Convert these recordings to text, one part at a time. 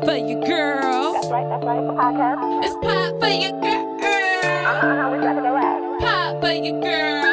For Your Girl. That's right, it's a podcast. It's Pod For Yah Girl. We're trying to go live. Pod For Yah Girl.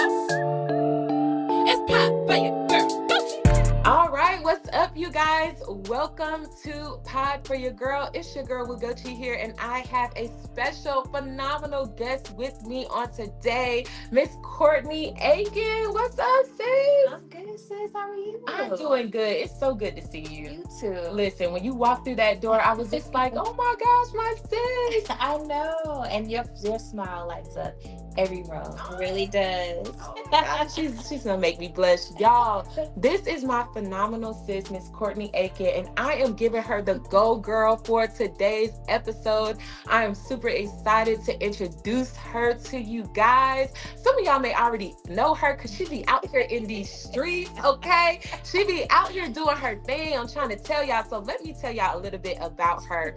It's Pod For Yah Girl. GOCHI. All right, what's up, you guys? Welcome to Pod For Yah Girl. It's your girl Nwugochi here, and I have a special, phenomenal guest with me on today, Miss Courtney Aiken. What's up, sis? I'm good, sis. How are you? I'm doing good. It's so good to see you. You too. Listen, when you walked through that door, I was just like, oh my gosh, my sis. I know. And your smile lights up every room. It really does. Oh my gosh, she's gonna make me blush. Y'all, this is my phenomenal sis, Miss Courtney Aiken, and I am giving her the go girl for today's episode. I am super excited to introduce her to you guys. Some of y'all may already know her because she be out here in these streets, okay? She be out here doing her thing. I'm trying to tell y'all, so let me tell y'all a little bit about her.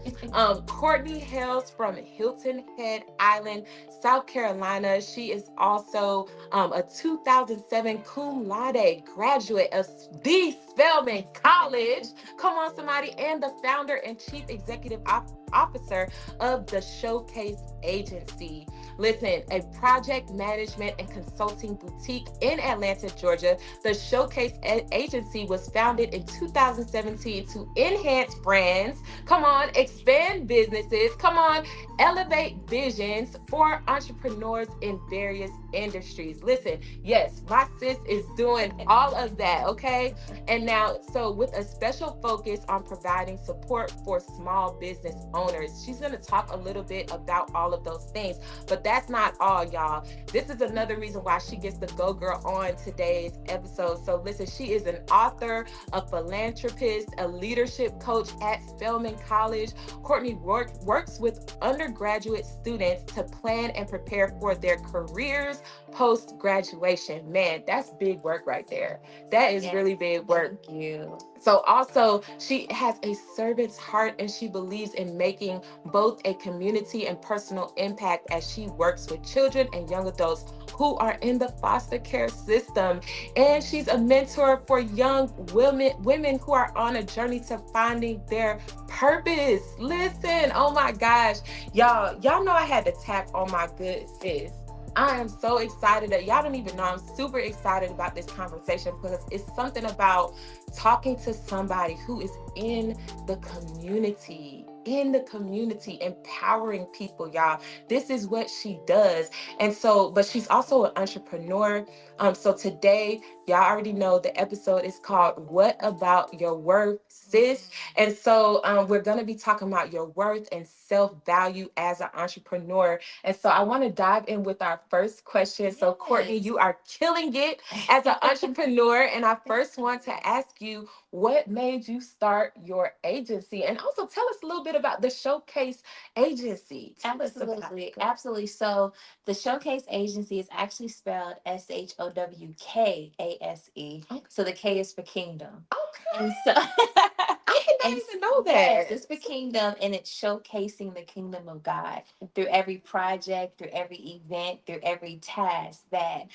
Courtney hails from Hilton Head Island, South Carolina. She is also a 2007 cum laude graduate of the Spelman College. Come on, somebody, and the founder and chief executive officer of the ShowKase Agency. Listen, a project management and consulting boutique in Atlanta, Georgia. The ShowKase Agency was founded in 2017 to enhance brands, come on, expand businesses, come on, elevate visions for entrepreneurs in various industries. Listen, yes, my sis is doing all of that, okay? And now, so with a special focus on providing support for small business owners. She's going to talk a little bit about all of those things, but that's not all, y'all. This is another reason why she gets the Go Girl on today's episode. So listen, she is an author, a philanthropist, a leadership coach at Spelman College. Courtney works with undergraduate students to plan and prepare for their careers post-graduation. Man, that's big work right there. That is really big work. Thank you. So also, she has a servant's heart, and she believes in making both a community and personal impact as she works with children and young adults who are in the foster care system. And she's a mentor for young women who are on a journey to finding their purpose. Listen, oh my gosh, y'all know I had to tap on my good sis. I am so excited that y'all don't even know. I'm super excited about this conversation because it's something about talking to somebody who is in the community, empowering people, y'all. This is what she does. And so, but she's also an entrepreneur. So today, y'all already know the episode is called What About Your Worth, Sis? And so we're going to be talking about your worth and self-value as an entrepreneur. And so I want to dive in with our first question. So Courtney, you are killing it as an entrepreneur. And I first want to ask you, what made you start your agency? And also tell us a little bit about the ShowKase Agency. Absolutely. So the ShowKase Agency is actually spelled ShowKase. Okay. So the K is for kingdom. Okay. And so I didn't even know that. Yes, it's for kingdom, and it's showcasing the kingdom of God through every project, through every event, through every task that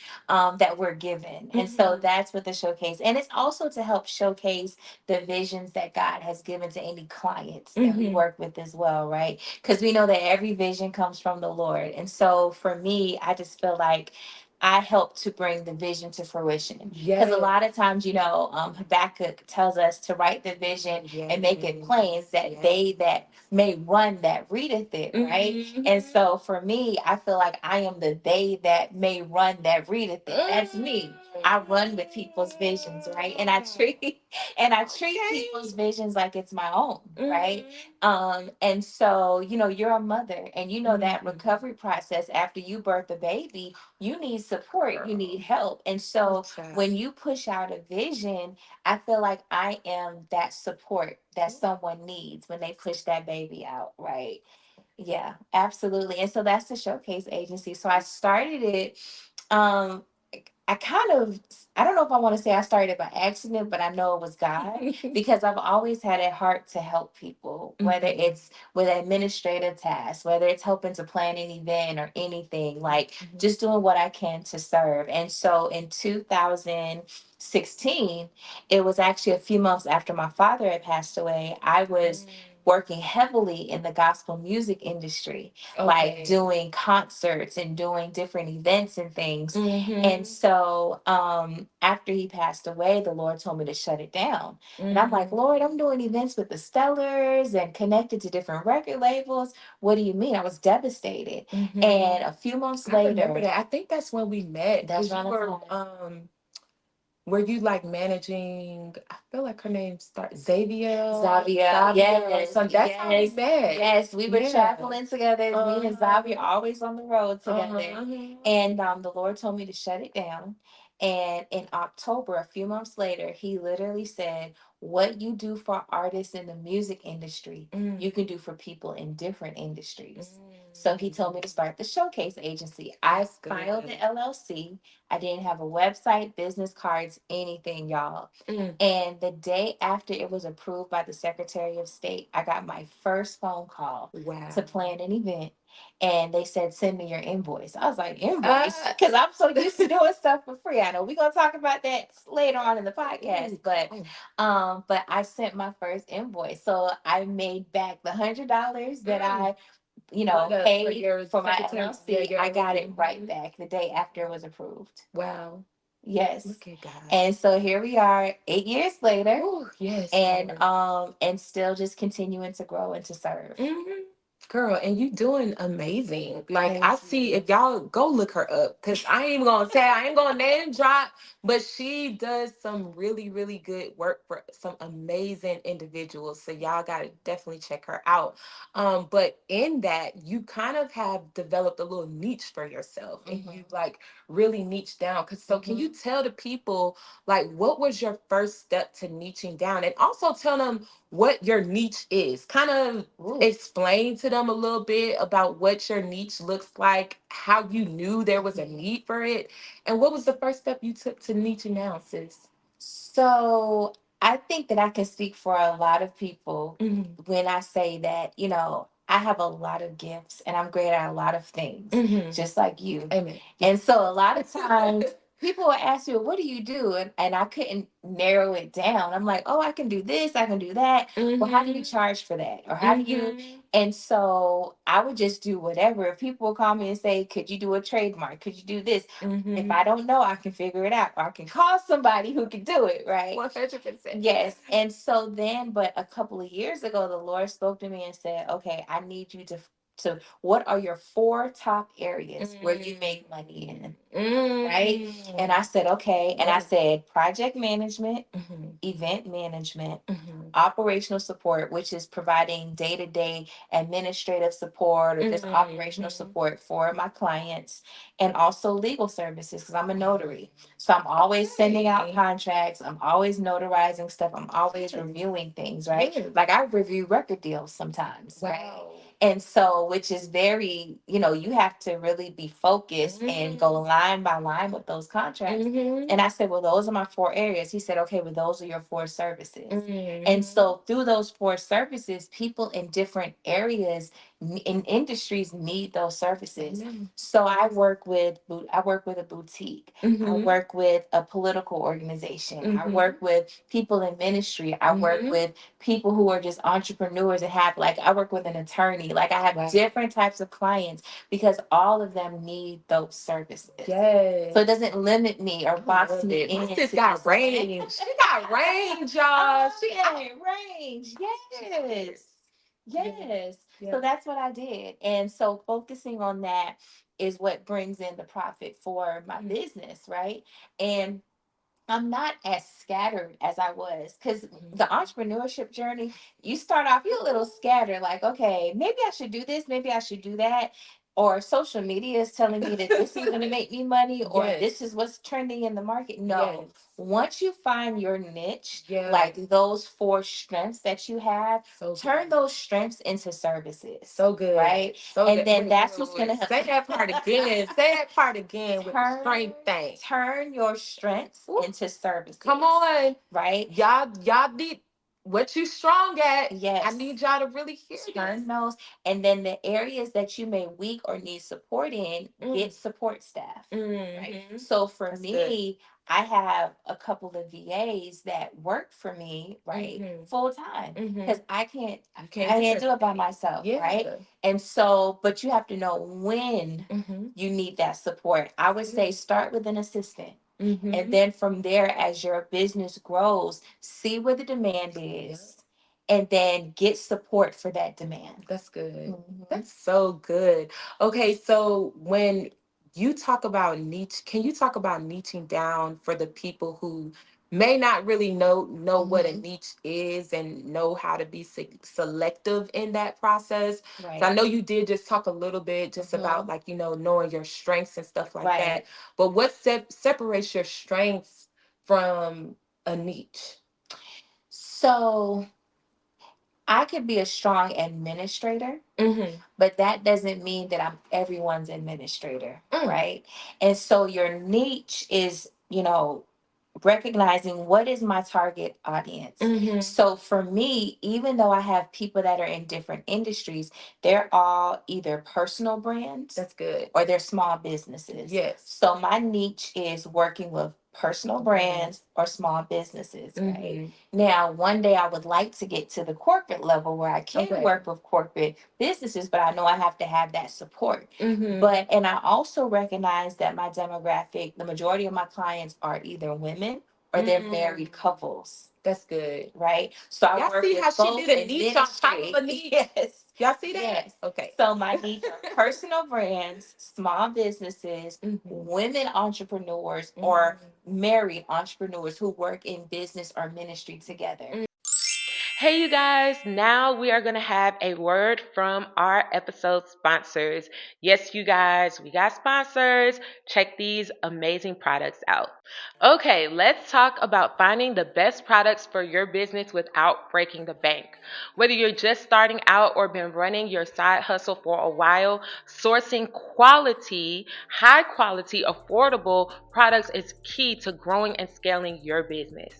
we're given. And so that's what the ShowKase, and it's also to help showcase the visions that God has given to any clients that we work with as well, right? Because we know that every vision comes from the Lord. And so for me, I just feel like I help to bring the vision to fruition. Because a lot of times, Habakkuk tells us to write the vision and make it plain that they that may run that readeth it, right? And so for me, I feel like I am the they that may run that readeth it. That's me. I run with people's visions, right? And I treat people's visions like it's my own, right? And so, you're a mother, and that recovery process after you birth a baby, you need support, you need help. And so when you push out a vision, I feel like I am that support that someone needs when they push that baby out, right? Yeah, absolutely. And so that's the ShowKase Agency. So I started it. I don't know if I want to say I started by accident, but I know it was God because I've always had a heart to help people, whether it's with administrative tasks, whether it's helping to plan an event or anything, like just doing what I can to serve. And so in 2016, it was actually a few months after my father had passed away. I was working heavily in the gospel music industry, like doing concerts and doing different events and things. And so after he passed away, the Lord told me to shut it down. And I'm like, Lord, I'm doing events with the Stellars and connected to different record labels. What do you mean? I was devastated. And a few months I later, remember that. I think that's when we met. that's 'Cause you around the were time. were you like managing? I feel like her name starts Xavier. Zavia, Xavier or yes, something. That's how we yes, met. yes. We were Yeah. traveling together. Me and Zavia always on the road together. Uh-huh. And the Lord told me to shut it down. And in October, a few months later, He literally said, "What you do for artists in the music industry, you can do for people in different industries." So He told me to start the ShowKase Agency. I That's filed good. the LLC. I didn't have a website, business cards, anything, y'all. And the day after it was approved by the Secretary of State, I got my first phone call Wow. to plan an event. And they said, send me your invoice. I was like, invoice? Because I'm so used to doing stuff for free. I know we're going to talk about that later on in the podcast. But I sent my first invoice. So I made back the $100 that I paid for my LLC. I got it right back the day after it was approved. Wow. Yes. Look at God. And so here we are 8 years later. Ooh, yes. And still just continuing to grow and to serve. Girl, and you doing amazing. Like, Thank I you. see, if y'all go look her up, because I ain't even gonna say, I ain't gonna name drop, but she does some really, really good work for some amazing individuals. So y'all gotta definitely check her out. But in that, you kind of have developed a little niche for yourself, and you like really niche down. Cause so can you tell the people like what was your first step to niching down, and also tell them what your niche is? Kind of explain to them a little bit about what your niche looks like, how you knew there was a need for it, and what was the first step you took to niching down, sis? So I think that I can speak for a lot of people when I say that, I have a lot of gifts and I'm great at a lot of things, just like you. Amen. And so a lot of times people will ask me, what do you do? And I couldn't narrow it down. I'm like, oh, I can do this, I can do that. Well, how do you charge for that? Or how do you? And so I would just do whatever. If people will call me and say, could you do a trademark? Could you do this? If I don't know, I can figure it out. Or I can call somebody who can do it, right? 100%. Yes. And so then, but a couple of years ago, the Lord spoke to me and said, okay, I need you to what are your 4 top areas where you make money in? Right? And I said, okay. And I said, project management, event management, operational support, which is providing day-to-day administrative support or just operational support for my clients, and also legal services because I'm a notary. So I'm always sending out contracts. I'm always notarizing stuff. I'm always reviewing things, right? Like I review record deals sometimes, right? And so, which is very, you have to really be focused and go line by line with those contracts. And I said, well, those are my 4 areas. He said, okay, well, those are your 4 services. And so through those 4 services, people in different areas in industries need those services. So I work with a boutique. I work with a political organization. I work with people in ministry. I work with people who are just entrepreneurs and I work with an attorney. Like I have different types of clients because all of them need those services. Yes. So it doesn't limit me or box me in. My sis got range. She got range, y'all. She got range. Yes. Yes. So that's what I did. And so focusing on that is what brings in the profit for my business, right? And I'm not as scattered as I was because the entrepreneurship journey, you start off, you're a little scattered, like, okay, maybe I should do this, maybe I should do that. Or social media is telling me that this is going to make me money, or this is what's trending in the market. No, once you find your niche, like those 4 strengths that you have, turn those strengths into services. So good. Right? So and good. then that's what's going to help. Say that part again. Say that part again with the strength thing. Turn your strengths into services. Come on. Right? Y'all need what you strong at. Yes. I need y'all to really hear Turn this. those, and then the areas that you may weak or need support in, get support staff. Right. So for That's me, I have a couple of VAs that work for me, right, full time, because I can't do it by myself, right? And so, but you have to know when you need that support. I would say start with an assistant. And then from there, as your business grows, see where the demand is, and then get support for that demand. That's good. That's so good. Okay, so when you talk about niche, can you talk about niching down for the people who may not really know what a niche is and know how to be selective in that process? Right. So I know you did just talk a little bit just about like, you know, knowing your strengths and stuff like that. But what separates your strengths from a niche? So I could be a strong administrator, but that doesn't mean that I'm everyone's administrator, right? And so your niche is, you know, recognizing what is my target audience. So for me, even though I have people that are in different industries, they're all either personal brands. That's good. Or they're small businesses. Yes. So my niche is working with personal brands or small businesses, right? Now, one day I would like to get to the corporate level where I can work with corporate businesses, but I know I have to have that support. But, and I also recognize that my demographic, the majority of my clients are either women or they're married couples. That's good. Right? So I Y'all work see with how both she did a niche on top of a niche? Yes. Y'all see that? Yes. Okay. So my niche are personal brands, small businesses, women entrepreneurs, or married entrepreneurs who work in business or ministry together. Hey, you guys, now we are going to have a word from our episode sponsors. Yes, you guys, we got sponsors. Check these amazing products out. Okay, let's talk about finding the best products for your business without breaking the bank. Whether you're just starting out or been running your side hustle for a while, sourcing quality, high quality, affordable products is key to growing and scaling your business.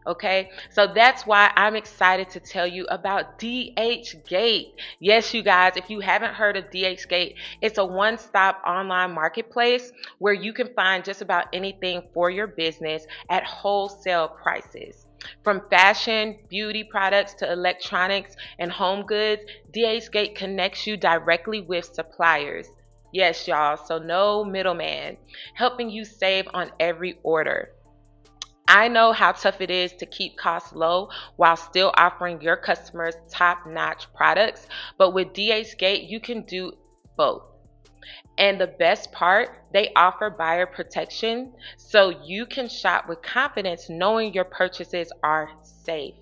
Okay, so that's why I'm excited to tell you about DHgate. Yes, you guys, if you haven't heard of DHgate, it's a one-stop online marketplace where you can find just about anything for your business at wholesale prices. From fashion, beauty products to electronics and home goods, DHgate connects you directly with suppliers. Yes, y'all, so no middleman, helping you save on every order. I know how tough it is to keep costs low while still offering your customers top-notch products, but with DHgate, you can do both. And the best part, they offer buyer protection, so you can shop with confidence knowing your purchases are safe.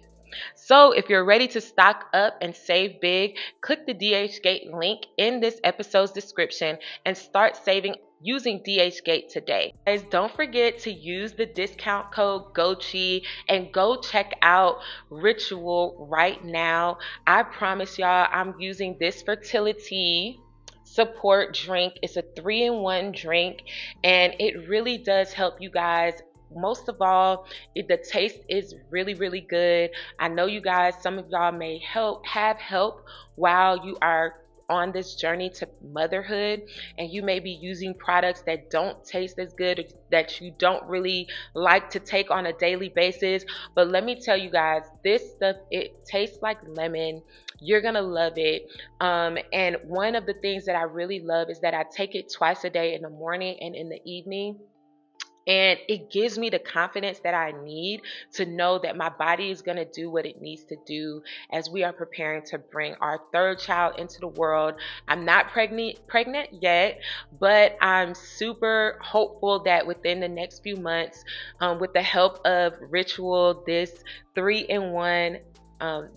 So if you're ready to stock up and save big, click the DHgate link in this episode's description and start saving using DHgate today. Guys, don't forget to use the discount code GOCHI and go check out Ritual right now. I promise y'all, I'm using this fertility support drink. It's a 3-in-1 drink, and it really does help you guys. Most of all, the taste is really, really good. I know you guys, some of y'all may have help while you are on this journey to motherhood, and you may be using products that don't taste as good, or that you don't really like to take on a daily basis. But let me tell you guys, this stuff, it tastes like lemon. You're gonna love it. And one of the things that I really love is that I take it twice a day, in the morning and in the evening. And it gives me the confidence that I need to know that my body is going to do what it needs to do as we are preparing to bring our third child into the world. I'm not pregnant yet, but I'm super hopeful that within the next few months, with the help of Ritual, this 3-in-1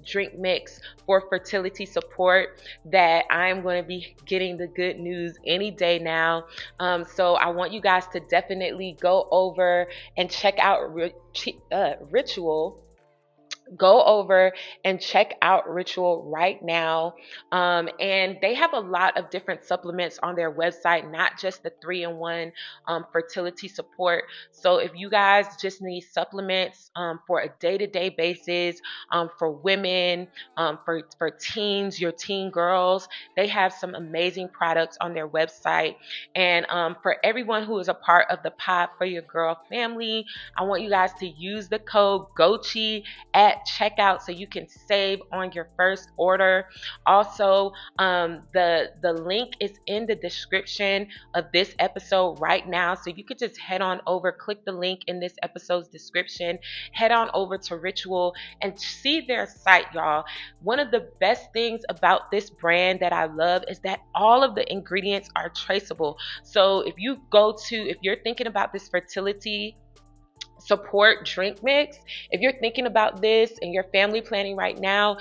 drink mix for fertility support, that I'm going to be getting the good news any day now. So I want you guys to definitely go over and check out Ritual. go over and check out Ritual right now. And they have a lot of different supplements on their website, not just the 3-in-1 fertility support. So if you guys just need supplements for a day-to-day basis, for women, for teens, your teen girls, they have some amazing products on their website. And for everyone who is a part of the Pod for Your Girl family, I want you guys to use the code GOCHI at checkout so you can save on your first order. Also, the link is in the description of this episode right now, so you could just head on over, click the link in this episode's description, head on over to Ritual and see their site, y'all. One of the best things about this brand that I love is that all of the ingredients are traceable. So if you're thinking about this fertility support drink mix, if you're thinking about this and you're family planning right now,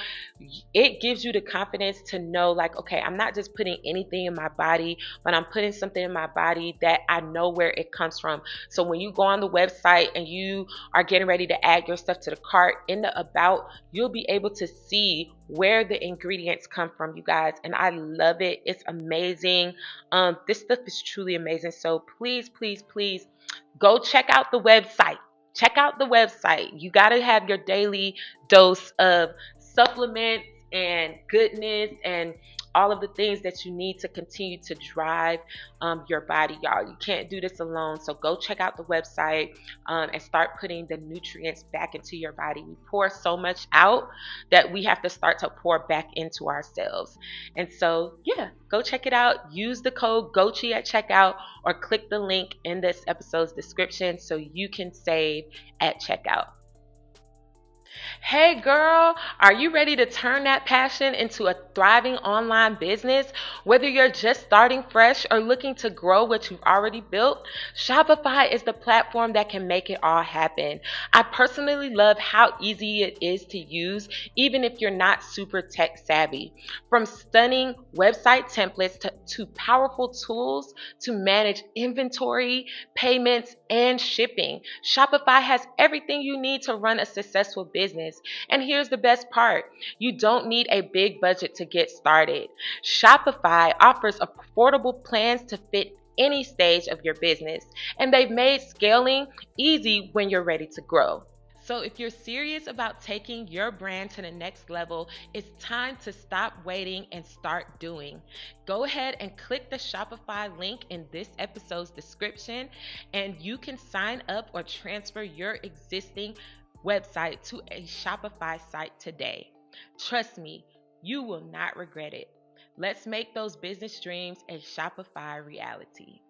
it gives you the confidence to know, like, okay, I'm not just putting anything in my body, but I'm putting something in my body that I know where it comes from. So when you go on the website and you are getting ready to add your stuff to the cart, in the about, you'll be able to see where the ingredients come from, you guys. And I love it. It's amazing. This stuff is truly amazing. So please, please, please go check out the website. Check out the website. You got to have your daily dose of supplements and goodness and all of the things that you need to continue to drive your body, y'all. You can't do this alone. So go check out the website and start putting the nutrients back into your body. We pour so much out that we have to start to pour back into ourselves. And so, yeah, go check it out. Use the code GOCHI at checkout or click the link in this episode's description so you can save at checkout. Hey girl, are you ready to turn that passion into a thriving online business? Whether you're just starting fresh or looking to grow what you've already built, Shopify is the platform that can make it all happen. I personally love how easy it is to use, even if you're not super tech savvy. From stunning website templates to powerful tools to manage inventory, payments, and shipping, Shopify has everything you need to run a successful business. And here's the best part: you don't need a big budget to get started. Shopify offers affordable plans to fit any stage of your business, and they've made scaling easy when you're ready to grow. So if you're serious about taking your brand to the next level, it's time to stop waiting and start doing. Go ahead and click the Shopify link in this episode's description, and you can sign up or transfer your existing website to a Shopify site today. Trust me, you will not regret it. Let's make those business dreams a Shopify reality.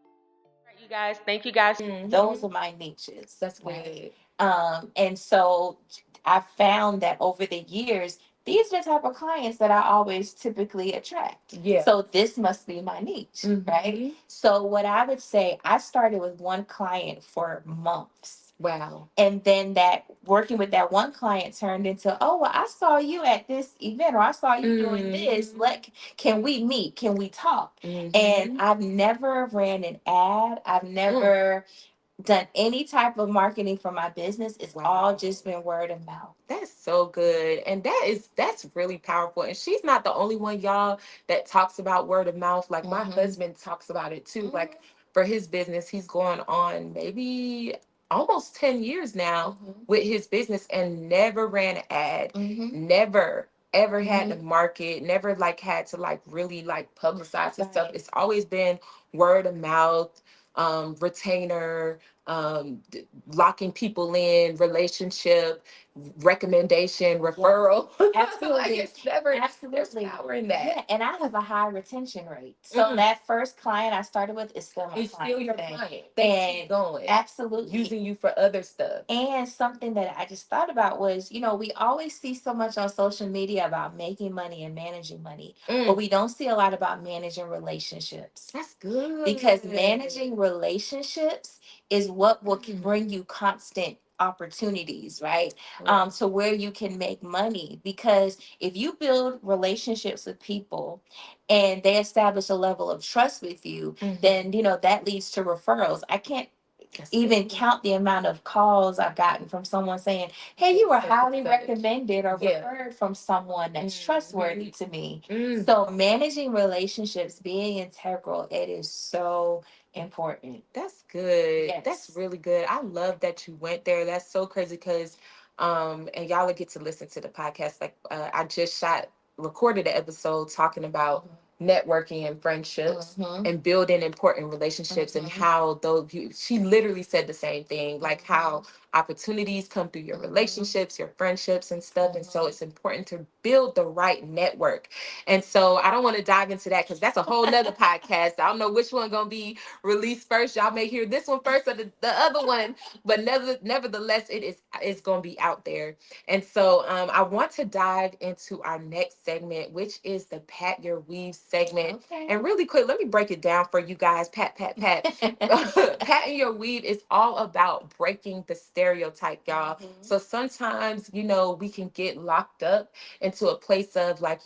All right, you guys, thank you guys. Those are my niches. That's Right. good. And so I found that over the years, these are the type of clients that I always typically attract. Yeah. So this must be my niche, right? So what I would say, I started with one client for months. Wow. And then that working with that one client turned into, oh, well, I saw you at this event, or I saw you doing this. Like, can we meet? Can we talk? And I've never ran an ad. I've never done any type of marketing for my business. It's all just been word of mouth. That's so good. And that's really powerful. And she's not the only one, y'all, that talks about word of mouth. Like my husband talks about it too. Like for his business, he's going on maybe almost 10 years now with his business and never ran an ad. Never ever had to market, never like had to like really like publicize his stuff. It's always been word of mouth, retainer, locking people in, relationship, recommendation, referral. Absolutely. Like it's never, there's Absolutely. power in that. Yeah, and I have a high retention rate. So that first client I started with is still my It's client still your today. client. They keep And going, absolutely. using you for other stuff. And something that I just thought about was, we always see so much on social media about making money and managing money, but we don't see a lot about managing relationships. That's good. Because managing relationships is what will bring you constant opportunities, right? To where you can make money. Because if you build relationships with people and they establish a level of trust with you, then that leads to referrals. I can't even count the amount of calls I've gotten from someone saying, "Hey, you were highly recommended or referred from someone that's trustworthy to me." So managing relationships, being integral, it is so important. That's good. That's Yes. really good. I love that you went there. That's so crazy because and y'all will get to listen to the podcast. Like I just recorded an episode talking about networking and friendships and building important relationships and how those she literally said the same thing, like how opportunities come through your relationships, your friendships and stuff. And so it's important to build the right network. And so I don't want to dive into that because that's a whole nother podcast. I don't know which one gonna be released first. Y'all may hear this one first or the other one, but nevertheless, it's gonna be out there. And so I want to dive into our next segment, which is the Pat Your Weave segment. Okay. And really quick, let me break it down for you guys. Pat. Patting your weave is all about breaking the stereotype, y'all. So sometimes, we can get locked up into a place of like,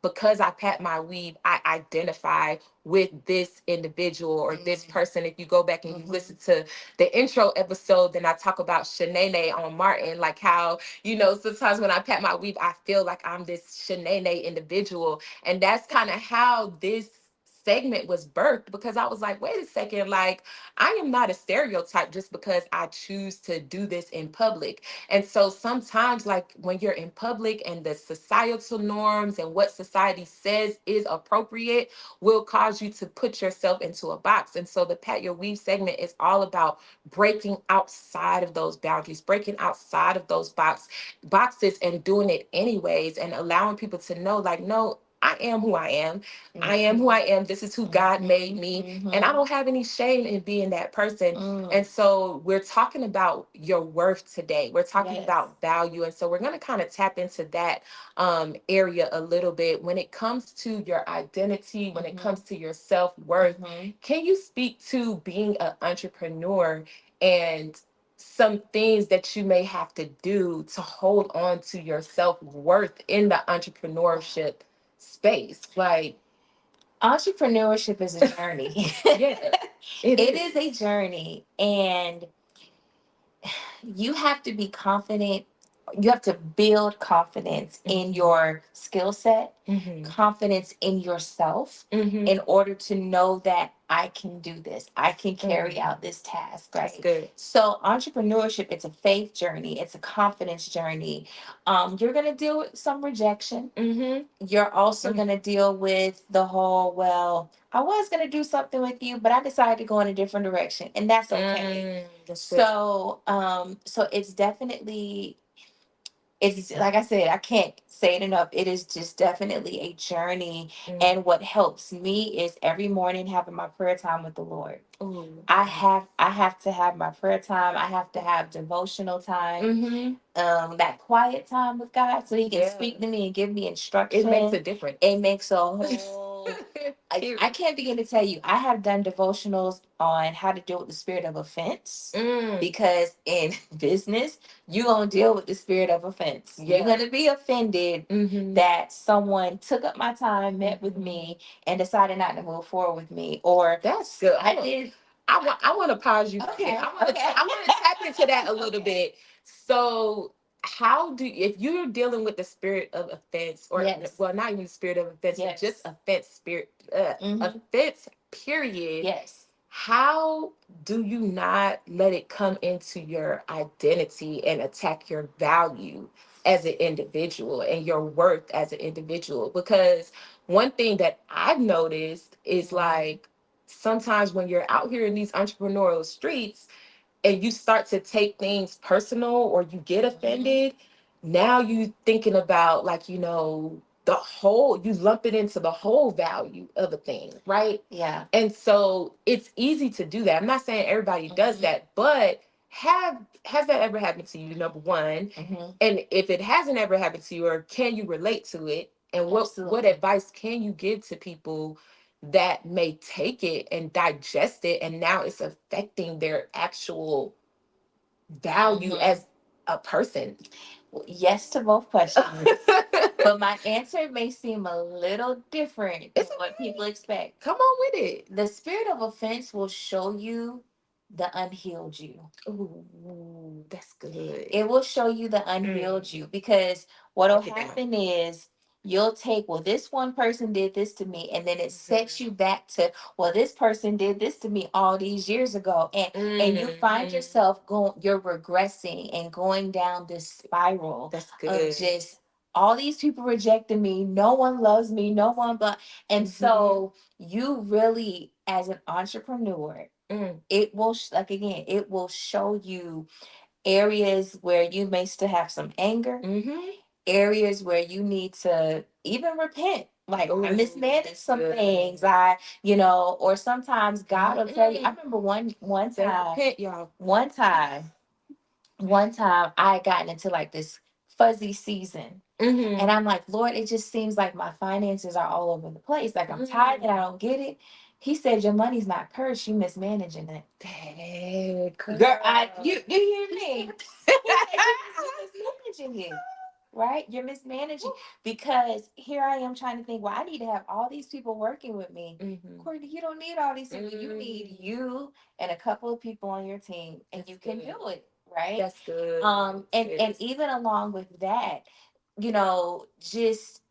because I pat my weave, I identify with this individual or this person. If you go back and you listen to the intro episode, then I talk about Shanae on Martin, like how, sometimes when I pat my weave, I feel like I'm this Shanae individual. And that's kind of how this segment was birthed, because I was like, wait a second, like I am not a stereotype just because I choose to do this in public. And so sometimes, like when you're in public and the societal norms and what society says is appropriate will cause you to put yourself into a box. And so the Pat Your Weave segment is all about breaking outside of those boundaries, breaking outside of those boxes and doing it anyways, and allowing people to know, like, no, I am who I am. I am who I am. This is who God made me. And I don't have any shame in being that person. And so we're talking about your worth today. We're talking about value. And so we're going to kind of tap into that area a little bit. When it comes to your identity, when it comes to your self-worth, can you speak to being an entrepreneur and some things that you may have to do to hold on to your self-worth in the entrepreneurship space? Like, Entrepreneurship is a journey. yeah, It is a journey, and you have to be confident. You have to build confidence in your skill set, confidence in yourself, in order to know that I can do this. I can carry out this task, right? That's good. So entrepreneurship, it's a faith journey. It's a confidence journey. You're going to deal with some rejection. You're also going to deal with the whole, well, I was going to do something with you, but I decided to go in a different direction, and that's okay. That's good. So it's definitely, it's like I said, I can't say it enough. It is just definitely a journey. And what helps me is every morning having my prayer time with the Lord. I have to have my prayer time. I have to have devotional time. That quiet time with God, so He can speak to me and give me instruction. It makes a difference. It makes a whole. I can't begin to tell you. I have done devotionals on how to deal with the spirit of offense, because in business, you're going to deal with the spirit of offense. You're going to be offended that someone took up my time, met with me, and decided not to move forward with me. Or that's good. I want to pause you. Okay. I want to tap into that a little bit. So how do, if you're dealing with the spirit of offense, or well, not even the spirit of offense, but just offense spirit, offense period. Yes. How do you not let it come into your identity and attack your value as an individual and your worth as an individual? Because one thing that I've noticed is like sometimes when you're out here in these entrepreneurial streets and you start to take things personal or you get offended, now you thinking about, like, the whole, you lump it into the whole value of a thing, right? Yeah. And so it's easy to do that. I'm not saying everybody does that, but has that ever happened to you, number one? And if it hasn't ever happened to you, or can you relate to it? And what advice can you give to people that may take it and digest it, and now it's affecting their actual value as a person? Yes to both questions. But my answer may seem a little different than what people expect. Come on with it. The spirit of offense will show you the unhealed you. Ooh, that's good. It will show you the unhealed you, because what'll Break it down. happen is you'll take, well, this one person did this to me, and then it sets you back to, well, this person did this to me all these years ago, and you find yourself going, you're regressing and going down this spiral That's of good. just, all these people rejected me, no one loves me, no one, but, and so you really, as an entrepreneur, Mm. it will like, again, it will show you areas where you may still have some anger, Mm-hmm. areas where you need to even repent. Like, I Ooh, mismanaged that's some good. things. Or sometimes God will tell you. I remember one Say time, repent, y'all. one time I had gotten into like this fuzzy season. Mm-hmm. And I'm like, Lord, it just seems like my finances are all over the place. Like, I'm tired and I don't get it. He said, your money's not cursed, you mismanaging it. Dang, Girl, you hear me? You're mismanaging it, right? You're mismanaging, because here I am trying to think, well, I need to have all these people working with me. Mm-hmm. Courtney, you don't need all these people. You need you and a couple of people on your team, and That's you can good. do it, right? That's good. And sis. even along with that, just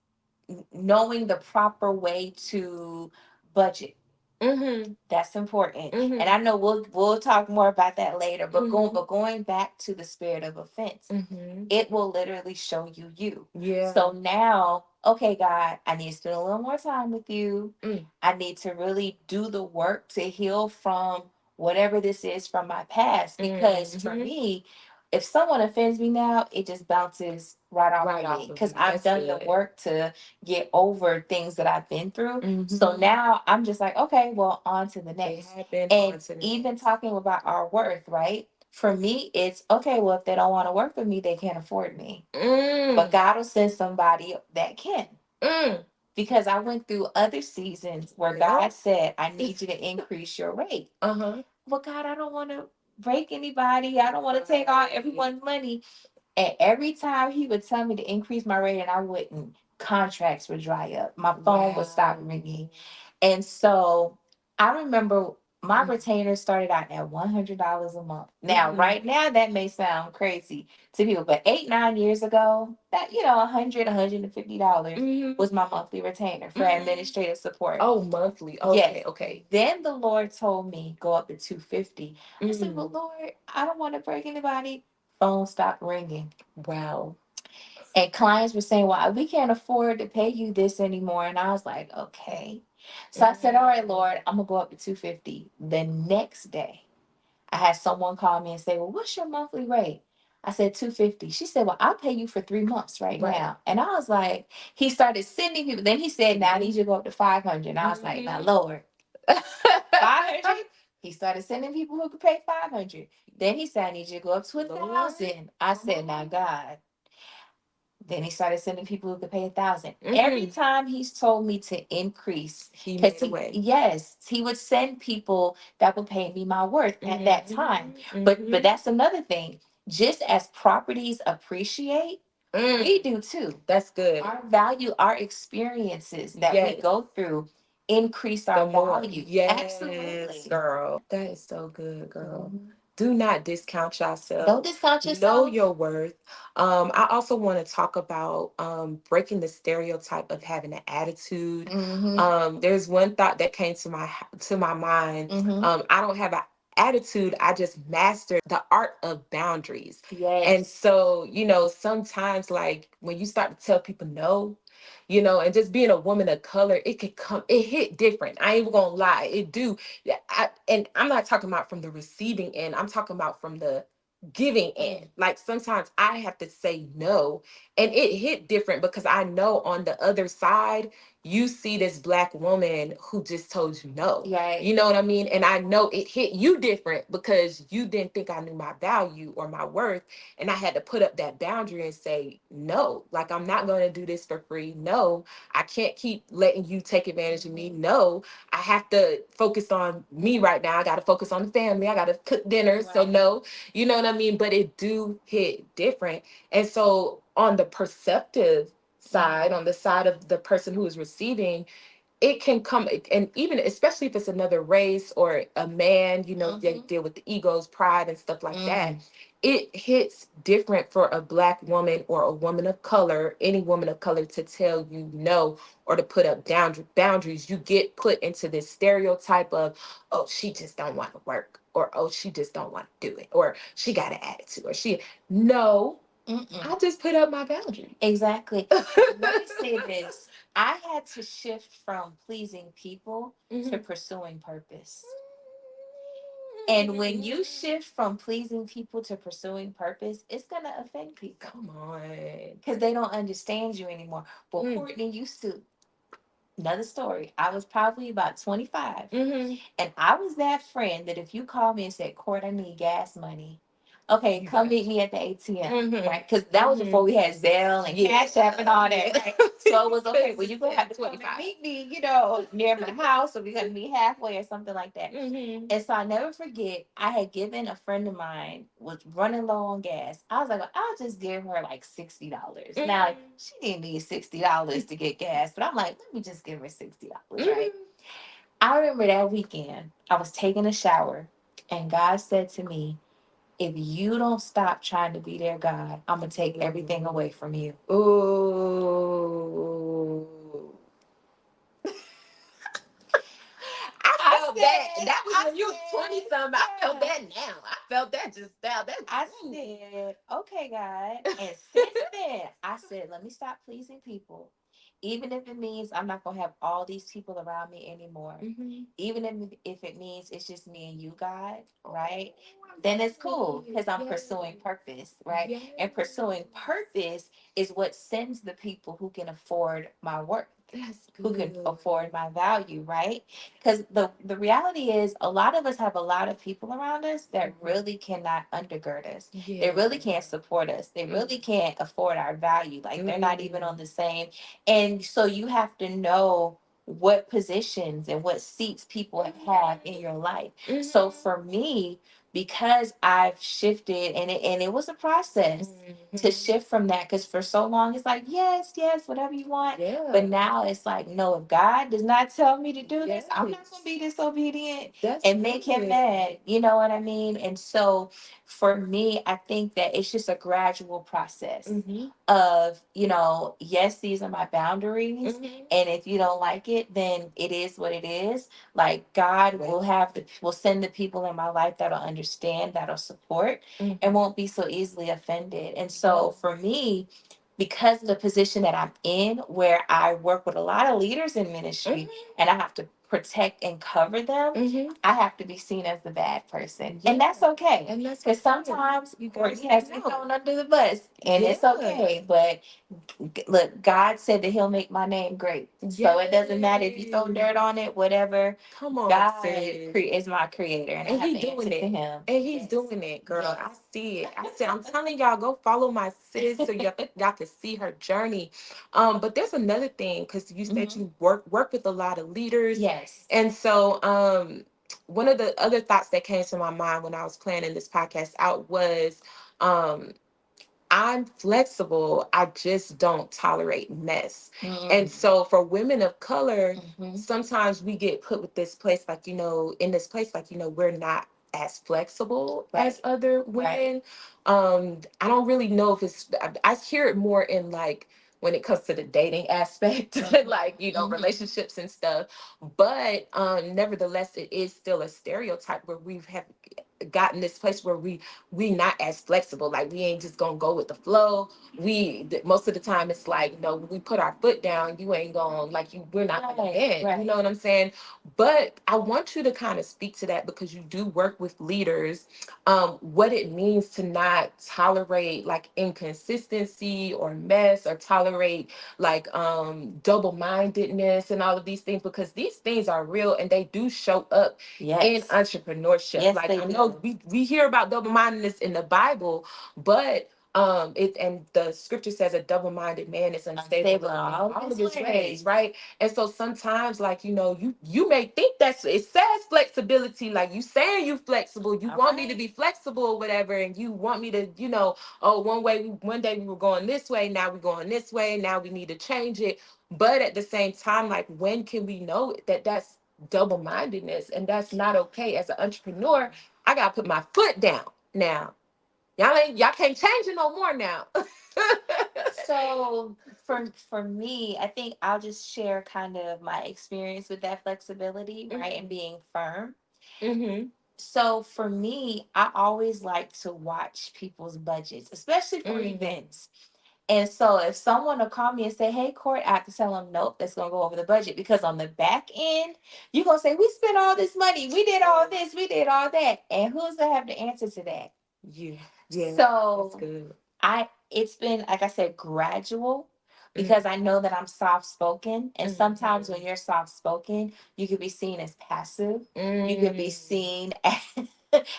knowing the proper way to budget. Mm-hmm. That's important. Mm-hmm. And I know we'll talk more about that later, but Mm-hmm. going back to the spirit of offense, Mm-hmm. it will literally show you you. Yeah. So now, okay, God, I need to spend a little more time with you. Mm. I need to really do the work to heal from whatever this is from my past. Because for me, if someone offends me now, it just bounces right off Right of off me, of because you. I've That's done the good. work to get over things that I've been through. So Mm-hmm. now I'm just like, okay, well, on to the It next. happened. On And to the even next. talking about our worth, right? For me, it's okay, well, if they don't want to work with me, they can't afford me. But Mm. God will send somebody that can. Mm. Because I went through other seasons where Yeah. God said, I need you to increase your rate. Uh-huh. Well, God, I don't want to break anybody. I don't want to take all everyone's money. And every time he would tell me to increase my rate and I wouldn't, contracts would dry up. My phone would stop ringing. And so I remember my retainer started out at $100 a month. Now, right now, that may sound crazy to people, but 8, 9 years ago, that, $100, $150 was my monthly retainer for administrative support. Oh, monthly. Okay, Yes. okay. Then the Lord told me go up to 250. I said, Mm. well, Lord, I don't want to break anybody. Phone stopped ringing. Wow. And clients were saying, well, we can't afford to pay you this anymore. And I was like, okay. So I said, all right, Lord, I'm going to go up to 250. The next day, I had someone call me and say, well, what's your monthly rate? I said 250. She said, well, I'll pay you for 3 months right now. And I was like, he started sending people. Then he said, now I need you to go up to 500. And I was like, now, Lord, 500? He started sending people who could pay 500. Then he said, I need you to go up to 1,000. I said, now, God. Then he started sending people who could pay 1,000. Every time he's told me to increase, He because made a way. yes, he would send people that would pay me my worth at that time. But that's another thing. Just as properties appreciate, we do too. That's good. Our value, our experiences that we Yes. go through increase The our more. value. Yes, Absolutely. girl. That is so good, girl. Mhm. Do not discount yourself. Don't discount Know yourself. your worth. I also want to talk about breaking the stereotype of having an attitude. There's one thought that came to my mind. I don't have an attitude. I just mastered the art of boundaries. Yes. And so, sometimes like when you start to tell people no, and just being a woman of color, it hit different. I ain't even gonna lie, it do. Yeah, and I'm not talking about from the receiving end. I'm talking about from the giving end. Like sometimes I have to say no, and it hit different because I know on the other side, you see this black woman who just told you no. Right. You know what I mean? And I know it hit you different because you didn't think I knew my value or my worth. And I had to put up that boundary and say, no, like I'm not going to do this for free. No, I can't keep letting you take advantage of me. No, I have to focus on me right now. I got to focus on the family. I got to cook dinner. So Right. no, you know what I mean? But it do hit different. And so on the perceptive side, on the side of the person who is receiving, it can come, and even especially if it's another race or a man, you know, they deal with the egos, pride, and stuff like that. It hits different for a Black woman or a woman of color, any woman of color, to tell you no or to put up boundaries. You get put into this stereotype of, oh, she just don't want to work, or oh, she just don't want to do it, or she got an attitude, or she no. I just put up my boundary. Exactly. Let me say this. I had to shift from pleasing people to pursuing purpose. And when you shift from pleasing people to pursuing purpose, it's going to offend people. Come on. Because they don't understand you anymore. But Courtney used to, another story. I was probably about 25. And I was that friend that if you called me and said, Court, I need gas money. Okay, come meet me at the ATM, right? Because that was before we had Zelle and Cash App and all that, right? So it was okay. Well, you're gonna have to come and meet me, you know, near my house, or we're gonna meet halfway or something like that. And so I never forget. I had given a friend of mine was running low on gas. I was like, well, I'll just give her like $60. Now she didn't need $60 to get gas, but I'm like, let me just give her $60, right? I remember that weekend. I was taking a shower, and God said to me, if you don't stop trying to be their God, I'm going to take everything away from you. Ooh. I felt that. That was when you was 20 something. I felt that now. I felt that just now. I said, okay, God. And since then, I said, let me stop pleasing people. Even if it means I'm not going to have all these people around me anymore. Even if it means it's just me and you, God, right? Then it's cool because I'm pursuing purpose, right? Yes. And pursuing purpose is what sends the people who can afford my work. Who can afford my value, right? Because the reality is a lot of us have a lot of people around us that really cannot undergird us. They really can't support us. They really can't afford our value. Like they're not even on the same. And so you have to know what positions and what seats people have in your life. So for me, because I've shifted, and it was a process to shift from that, because for so long it's like yes, whatever you want, but now it's like no, if God does not tell me to do this, I'm not gonna be disobedient and make him mad. You know what I mean? And so for me, I think that it's just a gradual process of, you know, yes, these are my boundaries, and if you don't like it, then it is what it is. Like God will send the people in my life that'll understand, that'll support, and won't be so easily offended. And so for me, because of the position that I'm in, where I work with a lot of leaders in ministry, and I have to protect and cover them, I have to be seen as the bad person, and that's okay. And that's because sometimes Courtney has me thrown under the bus, and it's okay. But look, God said that He'll make my name great, so it doesn't matter if you throw dirt on it, whatever. Come on, God is my creator, and I have He's to answer to Him. And He's doing it, girl. I see it. I said, I'm telling y'all, go follow my sis so y'all can see her journey. But there's another thing, because you said you work with a lot of leaders. Yes. And so one of the other thoughts that came to my mind when I was planning this podcast out was I'm flexible. I just don't tolerate mess. And so for women of color, sometimes we get put with this place, like, you know, in this place, like, you know, we're not as flexible as other women. I don't really know if I hear it more in like when it comes to the dating aspect, like, you know, relationships and stuff. But nevertheless, it is still a stereotype where we've have gotten this place where we not as flexible. Like we ain't just gonna go with the flow. Most of the time it's like, no, when we put our foot down, you ain't gonna we're not gonna bend. You know what I'm saying? But I want you to kind of speak to that, because you do work with leaders, what it means to not tolerate like inconsistency or mess, or tolerate like double-mindedness and all of these things, because these things are real and they do show up in entrepreneurship. Like I know we hear about double-mindedness in the Bible, but It and the scripture says a double-minded man is unstable in all of his ways, right? And so sometimes, like, you may think it says flexibility, like you saying you flexible, you want me to be flexible or whatever, and you want me to, oh, one day we were going this way, now we're going this way, now we need to change it. But at the same time, like, when can we know that that's double-mindedness and that's not okay? As an entrepreneur, I gotta put my foot down now. Y'all can't change it no more now. So for me, I think I'll just share kind of my experience with that flexibility, right, and being firm. Mm-hmm. So for me, I always like to watch people's budgets, especially for events. And so if someone will call me and say, "Hey, Court," I have to tell them, "Nope, that's gonna go over the budget," because on the back end, you're gonna say, "We spent all this money, we did all this, we did all that," and who's gonna have the answer to that? You. Yeah. So That's good. It's been, like I said, gradual, because I know that I'm soft spoken, and sometimes when you're soft spoken, you could be seen as passive. You could be seen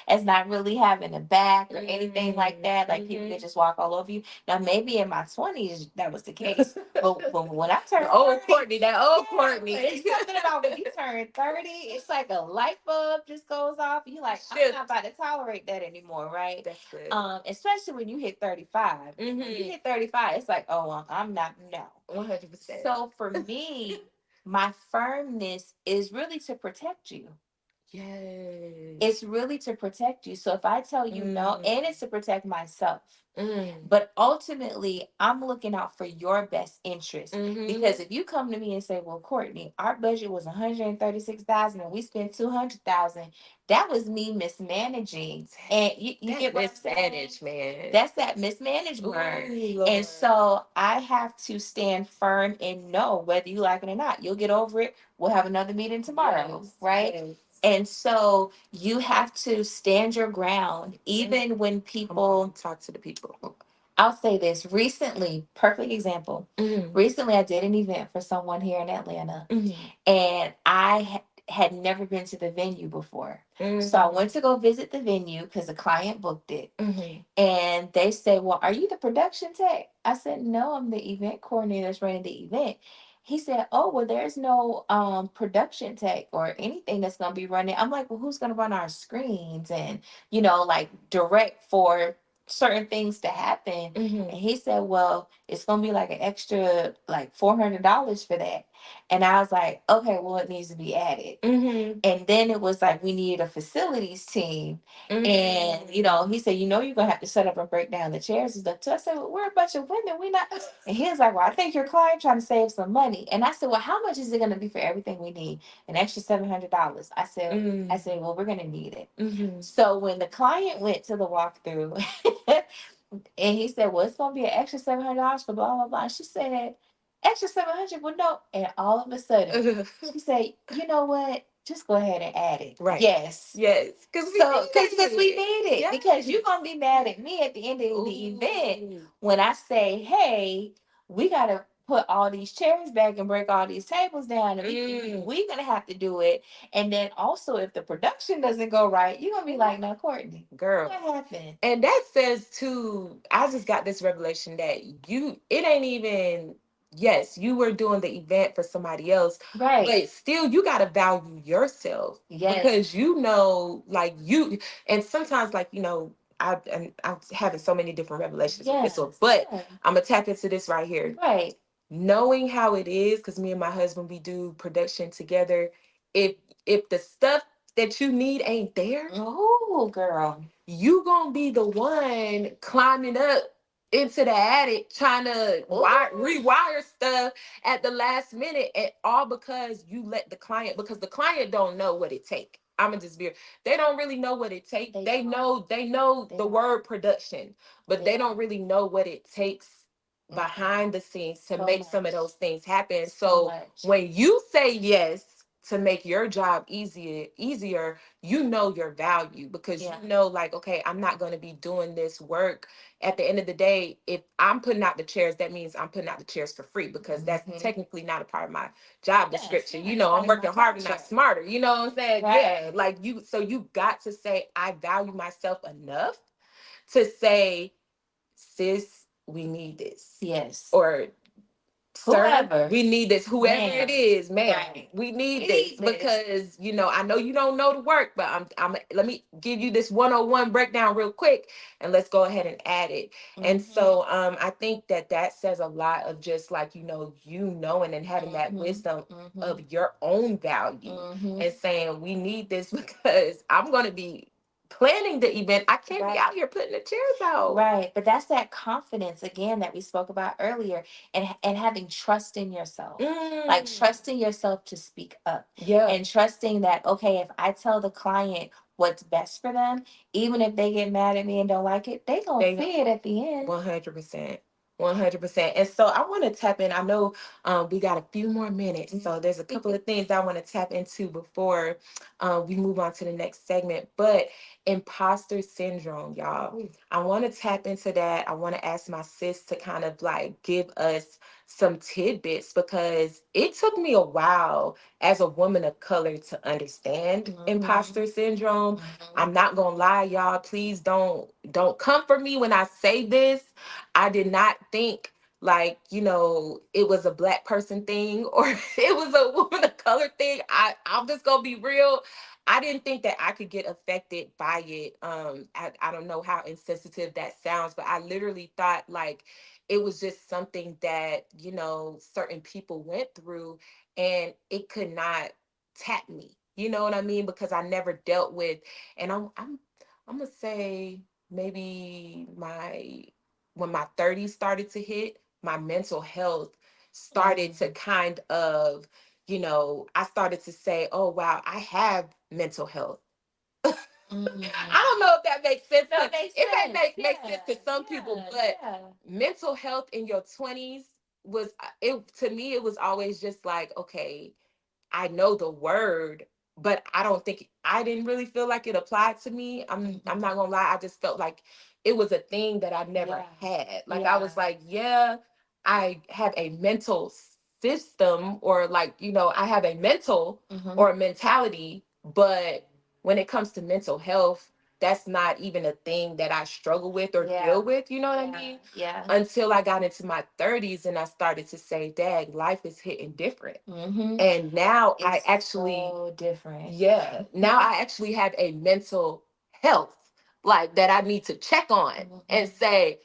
as not really having a back or anything like that. Like, people could just walk all over you. Now, maybe in my 20s that was the case, but when I turned old 30, Courtney, that old yeah, Courtney. it's something about when you turn 30, it's like a light bulb just goes off. You like, I'm not about to tolerate that anymore, right? That's good. Especially when you hit 35. When you hit 35, it's like, oh, I'm not, no. 100%. So for me, my firmness is really to protect you. Yes. It's really to protect you. So if I tell you no, and it's to protect myself. But ultimately, I'm looking out for your best interest. Because if you come to me and say, "Well, Courtney, our budget was 136,000 and we spent 200,000," that was me mismanaging. And you get what I'm saying? Man. That's that mismanagement. And so I have to stand firm and know whether you like it or not. You'll get over it. We'll have another meeting tomorrow, right? Yes. And so you have to stand your ground, even when people talk to the people. I'll say this recently, perfect example. Recently, I did an event for someone here in Atlanta, and I had never been to the venue before. So I went to go visit the venue because the client booked it. And they said, "Well, are you the production tech?" I said, "No, I'm the event coordinator that's running the event." He said, "Oh, well, there's no production tech or anything that's going to be running." I'm like, "Well, who's going to run our screens and, like, direct for certain things to happen?" And he said, "Well, it's going to be like an extra, like, $400 for that." And I was like, "Okay, well, it needs to be added." And then it was like, we needed a facilities team. And, he said, "You're going to have to set up and break down the chairs and stuff too." I said, "Well, we're a bunch of women. We not." And he was like, "Well, I think your client trying to save some money." And I said, "Well, how much is it going to be for everything we need?" "An extra $700. I said, "Well, we're going to need it." So when the client went to the walkthrough and he said, "Well, it's going to be an extra $700 for blah, blah, blah." And she said, "Extra 700? Well, no." And all of a sudden, she said, "You know what? Just go ahead and add it." Right. Yes. Because we need it. Yes. Because you're going to be mad at me at the end of the event when I say, "Hey, we got to put all these chairs back and break all these tables down. And we're going to have to do it." And then also, if the production doesn't go right, you're going to be like, "No, Courtney, girl, what happened?" And that says too, I just got this revelation that it ain't even, yes, you were doing the event for somebody else, right? But still, you got to value yourself. Yes. Because like and sometimes, like, I'm having so many different revelations with this one, but I'm going to tap into this right here. Right. Knowing how it is, because me and my husband, we do production together. If the stuff that you need ain't there, oh, girl, you gonna be the one climbing up into the attic trying to rewire stuff at the last minute, and all because you let because the client don't know what it take. I'm gonna just be, they don't really know what it takes. They know the word production, but they don't really know what it takes behind the scenes to make some of those things happen. So when you say yes to make your job easier, your value, because like, okay, I'm not going to be doing this work. At the end of the day, if I'm putting out the chairs, that means I'm putting out the chairs for free, because that's technically not a part of my job description. I'm working harder, not smarter. You know what I'm saying? Right. Yeah. Like, so you got to say, I value myself enough to say, sis, we need this. Yes. Or sir, Whoever. we need this. Whoever Ma'am. it is, man, Right. we need We this need this. because I know you don't know the work, but I'm let me give you this 101 breakdown real quick, and let's go ahead and add it. And so I think that says a lot of just like you knowing and having that wisdom of your own value and saying we need this because I'm gonna be planning the event. I can't be Right. out here putting the chairs out. Right. But that's that confidence again that we spoke about earlier, and having trust in yourself. Like trusting yourself to speak up. Yeah. And trusting that, okay, if I tell the client what's best for them, even if they get mad at me and don't like it, they gonna They see it at the end. 100%. 100%. And so I want to tap in. I know we got a few more minutes. So there's a couple of things I want to tap into before we move on to the next segment. But imposter syndrome, y'all. I want to tap into that. I want to ask my sis to kind of like give us some tidbits because it took me a while as a woman of color to understand imposter syndrome. I'm not gonna lie, y'all. Please don't come for me when I say this. I did not think like it was a black person thing or it was a woman of color thing. I'm just gonna be real. I didn't think that I could get affected by it. I don't know how insensitive that sounds, but I literally thought like it was just something that certain people went through, and it could not tap me. You know what I mean? Because I never dealt with, and I'm gonna say maybe when my 30s started to hit, my mental health started to kind of, I started to say, oh wow, I have mental health. I don't know if that makes sense. No, it makes It may sense. make sense to some people, but mental health in your 20s was it to me, it was always just like, okay, I know the word, but I didn't really feel like it applied to me. I'm not gonna lie, I just felt like it was a thing that I never had. Like I was like, yeah, I have a mental system, or like, I have a mental or a mentality, but when it comes to mental health, that's not even a thing that I struggle with or deal with, you know what I mean? Yeah. Until I got into my 30s and I started to say, Dad, life is hitting different. And now I actually so different. Yeah. Now I actually have a mental health like that I need to check on and say,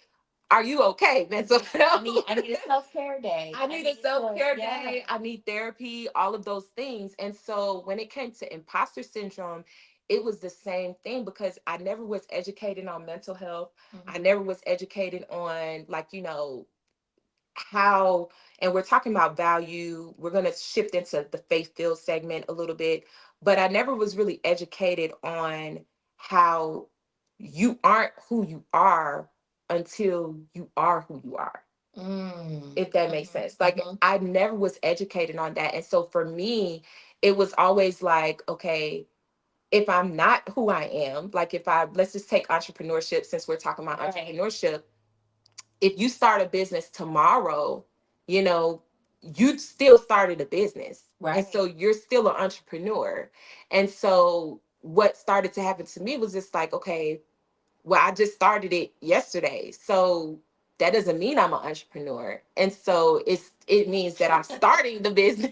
are you okay, mental health? I need a self-care day. I need a self-care day. I need therapy, all of those things. And so when it came to imposter syndrome, it was the same thing because I never was educated on mental health. I never was educated on like, how, and we're talking about value. We're going to shift into the faith-filled segment a little bit, but I never was really educated on how you aren't who you are until you are who you are. If that makes sense. Like I never was educated on that. And so for me, it was always like, okay, if I'm not who I am, like let's just take entrepreneurship since we're talking about entrepreneurship. If you start a business tomorrow, you know, you still started a business. Right. And so you're still an entrepreneur. And so what started to happen to me was just like, okay, well, I just started it yesterday. So that doesn't mean I'm an entrepreneur. And so it means that I'm starting the business.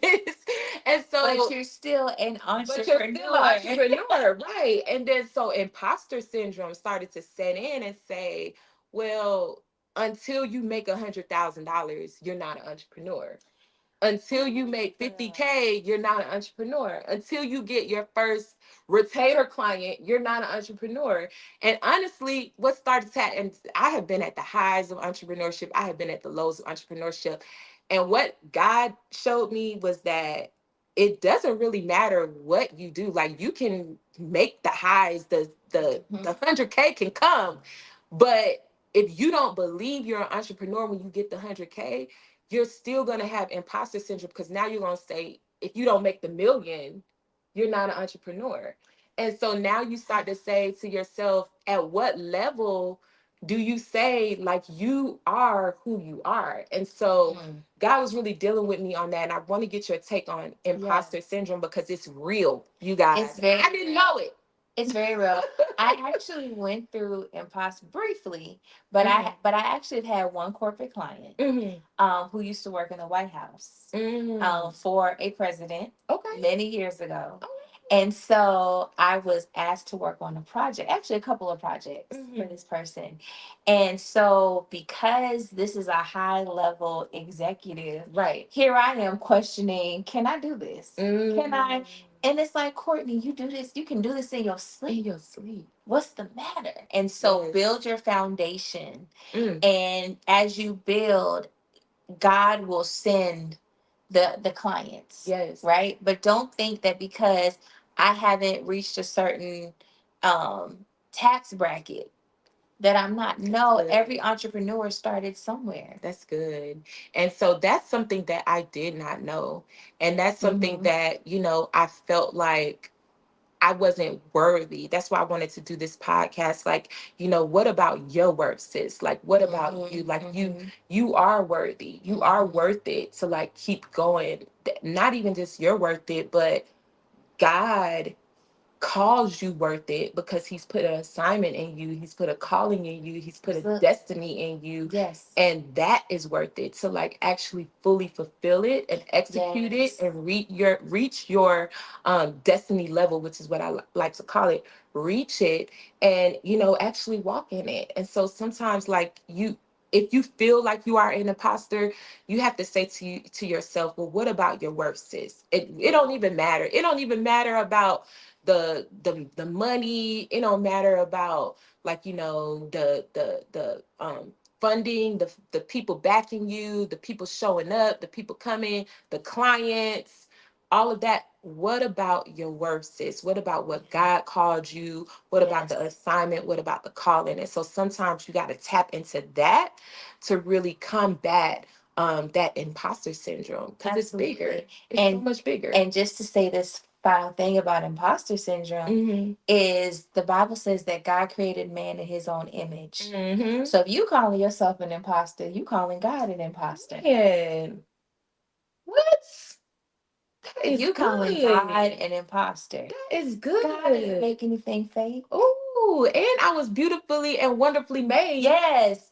And so but you're still an entrepreneur. But you're still an entrepreneur, right? And then so imposter syndrome started to set in and say, well, until you make $100,000, you're not an entrepreneur. Until you make 50K, you're not an entrepreneur. Until you get your first retainer client, you're not an entrepreneur. And honestly, what started to and I have been at the highs of entrepreneurship, I have been at the lows of entrepreneurship. And what God showed me was that it doesn't really matter what you do. Like you can make the highs, the 100K can come, but if you don't believe you're an entrepreneur when you get the 100K, you're still going to have imposter syndrome because now you're going to say, if you don't make the million, you're not an entrepreneur. And so now you start to say to yourself, at what level do you say like you are who you are? And so God was really dealing with me on that. And I want to get your take on imposter syndrome because it's real, you guys. I didn't know it. It's very real. I actually went through imposter briefly, but I actually had one corporate client who used to work in the White House for a president Okay. many years ago. Oh. And so I was asked to work on a project, actually a couple of projects for this person. And so because this is a high level executive, Right. here I am questioning, can I do this? Can I? And it's like, Courtney, you do this, you can do this in your In sleep. your sleep. What's the matter? And so Yes. build your foundation. Mm. And as you build, God will send the clients. Yes. Right? But don't think that because I haven't reached a certain tax bracket that I'm not. No, good. every entrepreneur started somewhere. That's good. And so that's something that I did not know. And that's something that, I felt like I wasn't worthy. That's why I wanted to do this podcast. Like, what about your worth, sis? Like, what about you? Like, you are worthy. You are worth it to like keep going. Not even just you're worth it, but God calls you worth it because he's put an assignment in you, he's put a calling in you, he's put a destiny in you. Yes. And that is worth it to like actually fully fulfill it and execute it and reach your destiny level, which is what I like to call it. Reach it and actually walk in it. And so sometimes like if you feel like you are an imposter, you have to say to yourself, well, what about your worth, sis? It don't even matter. It don't even matter about the money. It don't matter about like the funding, the people backing you, the people showing up, the people coming, the clients, all of that. What about your worth, sis? What about what God called you? What about the assignment? What about the calling? And so sometimes you got to tap into that to really combat that imposter syndrome, because it's bigger. It's so much bigger. And just to say this final thing about imposter syndrome is the Bible says that God created man in his own image. So if you calling yourself an imposter, you calling God an imposter. Man, what? That is you calling good. God an imposter. That is good. God didn't make anything fake. Ooh, and I was beautifully and wonderfully made. Yes.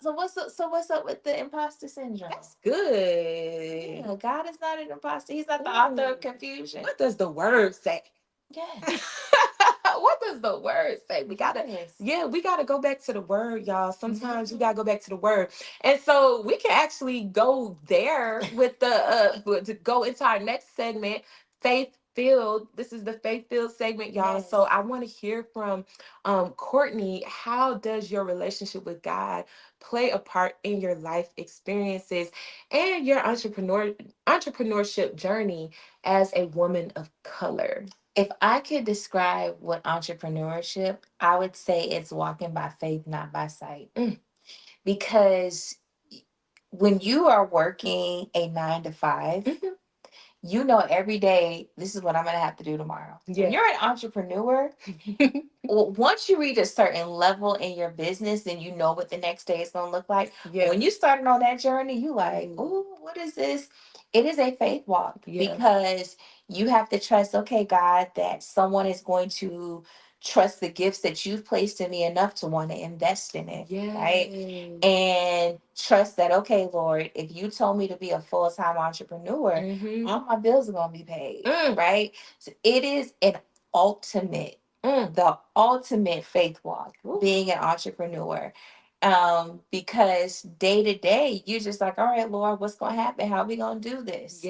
So what's up with the imposter syndrome? that's good. Yeah, God is not an imposter. He's not the author of confusion. What does the word say? Yes. What does the word say? We gotta go back to the word, y'all. Sometimes we gotta go back to the word. And so we can actually go there with to go into our next segment, faith filled. This is the faith filled segment, y'all. Yes. So I want to hear from Courtney. How does your relationship with God play a part in your life experiences and your entrepreneurship journey as a woman of color? If I could describe what entrepreneurship, I would say it's walking by faith, not by sight. Because when you are working a 9 to 5, you know every day this is what I'm going to have to do tomorrow. When you're an entrepreneur, once you reach a certain level in your business, then you know what the next day is going to look like. When you started on that journey, you like, oh, what is this? It is a faith walk because you have to trust, okay, God, that someone is going to trust the gifts that you've placed in me enough to want to invest in it. Right? And trust that, okay, Lord, if you told me to be a full-time entrepreneur, all my bills are going to be paid. Right? So it is an ultimate, the ultimate faith walk, being an entrepreneur. Because day to day, you're just like, all right, Lord, what's going to happen? How are we going to do this?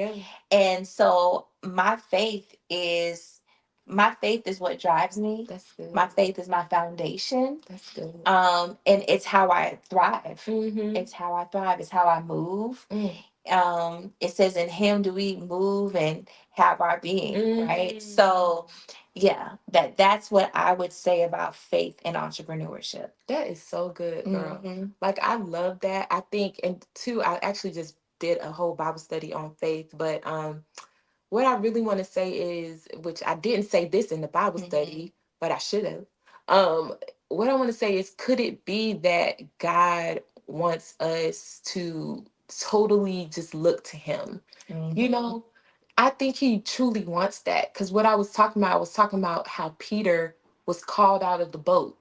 And so my faith is what drives me. That's good. My faith is my foundation. That's good. And it's how I thrive. It's how I thrive. It's how I move. It says in him do we move and have our being, right? So yeah, that's what I would say about faith and entrepreneurship. That is so good, girl. Like I love that. I think, and two, I actually just did a whole Bible study on faith, but what I really want to say is, which I didn't say this in the Bible study, but I should have. What I want to say is, could it be that God wants us to totally just look to him? You know, I think he truly wants that. Because what I was talking about, I was talking about how Peter was called out of the boat,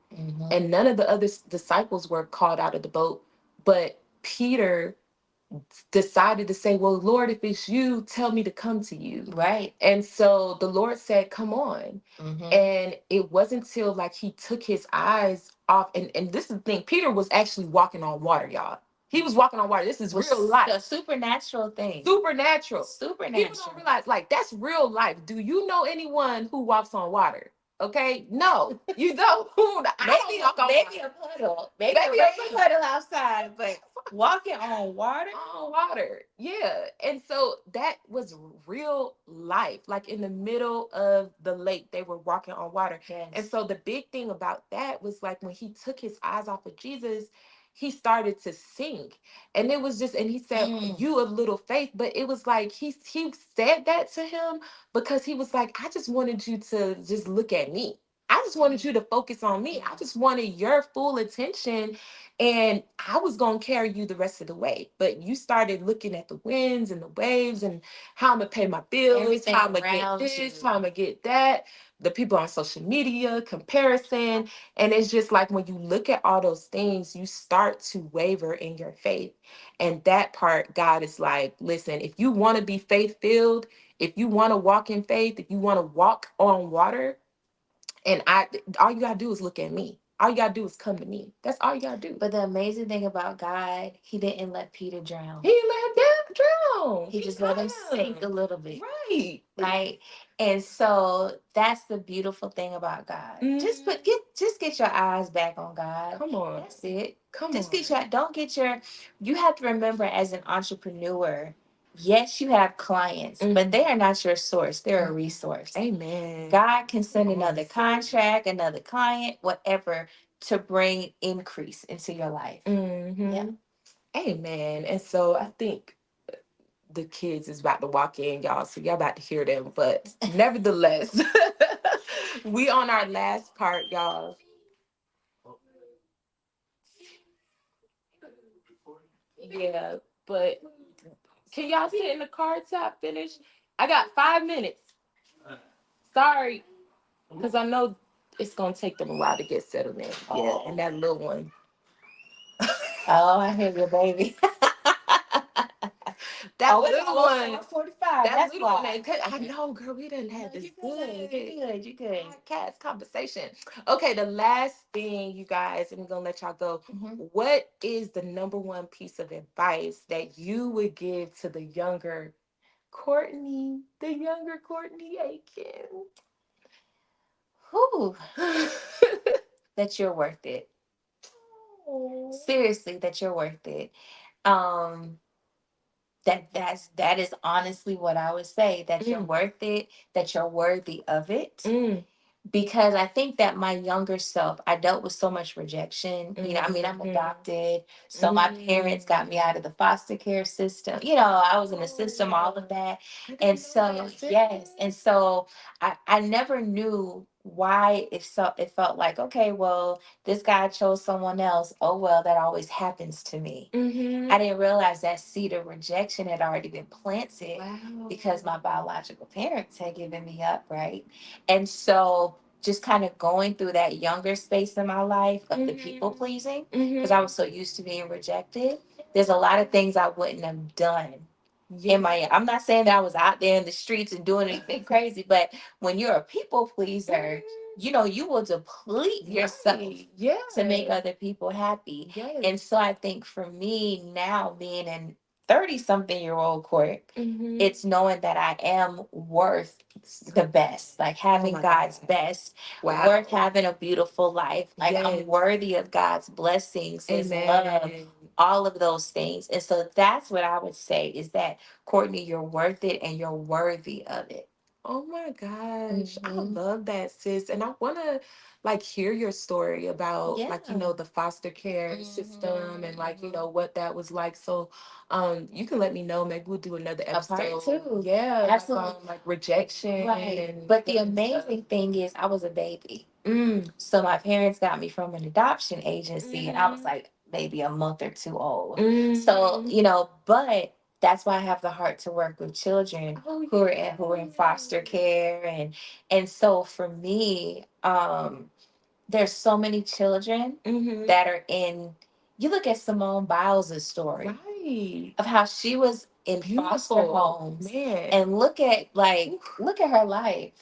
and none of the other disciples were called out of the boat. But Peter decided to say, well, Lord, if it's you, tell me to come to you. Right. And so the Lord said, come on. And it wasn't until like he took his eyes off. And this is the thing, Peter was actually walking on water, y'all. He was walking on water. This is Was real life. a supernatural thing. Supernatural. Supernatural. People don't realize, like, that's real life. Do you know anyone who walks on water? Okay, no, you don't. Maybe a puddle, maybe a regular puddle outside, but walking on water. On water, yeah. And so that was real life. Like in the middle of the lake, they were walking on water. Yes. And so the big thing about that was like when he took his eyes off of Jesus, he started to sink. And it was just, and he said, you of little faith. But it was like he said that to him because he was like, I just wanted you to just look at me. I just wanted you to focus on me. I just wanted your full attention. And I was going to carry you the rest of the way. But you started looking at the winds and the waves and how I'm going to pay my bills, Everything how I'm going to around get this, you. how I'm going to get that. The people on social media, comparison. And it's just like when you look at all those things, you start to waver in your faith. And that part, God is like, listen, if you want to be faith filled, if you want to walk in faith, if you want to walk on water, and all you gotta do is look at me. All you gotta do is come to me. That's all you gotta do. But the amazing thing about God, he didn't let Peter drown. He didn't let him drown. He just let him sink a little bit. Right. Right. And so that's the beautiful thing about God. Just get your eyes back on God. Come on. That's it. Just You have to remember as an entrepreneur, yes, you have clients, but they are not your source. They're a resource. Amen. God can send another contract, another client, whatever, to bring increase into your life. Yeah. Amen. And so I think the kids is about to walk in, y'all. So y'all about to hear them. But nevertheless, we on our last part, y'all. Yeah, but can y'all sit in the car till I finish? I got 5 minutes. Sorry, because I know it's gonna take them a while to get settled in. Yeah, and that little one. Oh, I hear your baby. That little one. 45. That That's little one. why. I know, girl. We didn't have this You good. podcast conversation. Okay, the last thing, you guys, and we're gonna let y'all go. What is the number one piece of advice that you would give to the younger Courtney Aiken? Whew. That you're worth it. Seriously, that you're worth it. That is honestly what I would say, that you're worth it, that you're worthy of it. Because I think that my younger self, I dealt with so much rejection. You know, I mean, I'm adopted. So my parents got me out of the foster care system. You know, I was in the system, all of that. And so, yes. And so I never knew why it felt like, okay, well, this guy chose someone else. Oh, well, that always happens to me. I didn't realize that seed of rejection had already been planted because my biological parents had given me up, right? And so just kind of going through that younger space in my life of the people pleasing, because I was so used to being rejected, there's a lot of things I wouldn't have done. I'm not saying that I was out there in the streets and doing anything crazy, but when you're a people pleaser, you know, you will deplete yourself to make other people happy. And so I think for me now, being in 30-something-year-old court, it's knowing that I am worth the best, like having God's best, worth having a beautiful life, like I'm worthy of God's blessings, His love, all of those things. And so that's what I would say is that, Courtney, you're worth it and you're worthy of it. Oh my gosh, I love that, sis. And I want to like hear your story about like, you know, the foster care system and like, you know, what that was like. So you can let me know. Maybe we'll do another episode. A part two. Yeah, Absolutely. like rejection. Right. But the amazing thing is I was a baby. So my parents got me from an adoption agency and I was like maybe a month or two old. So, you know, but that's why I have the heart to work with children who are in foster care, and so for me, there's so many children that are in. You look at Simone Biles' story, Right. of how she was in foster Beautiful. homes, Man. and look at her life.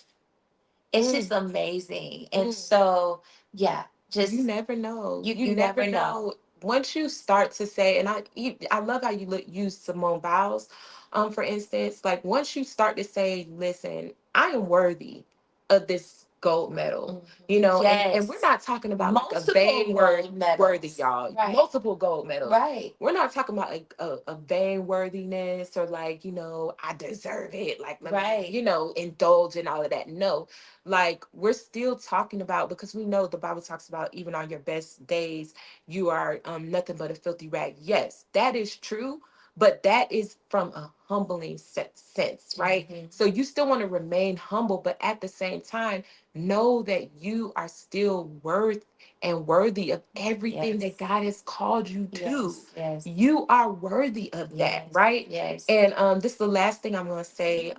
It's just amazing, and so yeah, just you never know. you never know. Once you start to say, and I love how you use Simone Biles, for instance. Like once you start to say, "Listen, I am worthy of this gold medal," you know, and we're not talking about like a vain worthy, y'all. Right. Multiple gold medals. Right. We're not talking about like a vain worthiness or like, you know, I deserve it. Like, let me, you know, indulge in all of that. No, like we're still talking about, because we know the Bible talks about even on your best days you are nothing but a filthy rag. Yes, that is true, but that is from a humbling sense, right? So you still want to remain humble, but at the same time know that you are still worth and worthy of everything that God has called you to. Yes. You are worthy of that, right? Yes. And this is the last thing I'm going to say,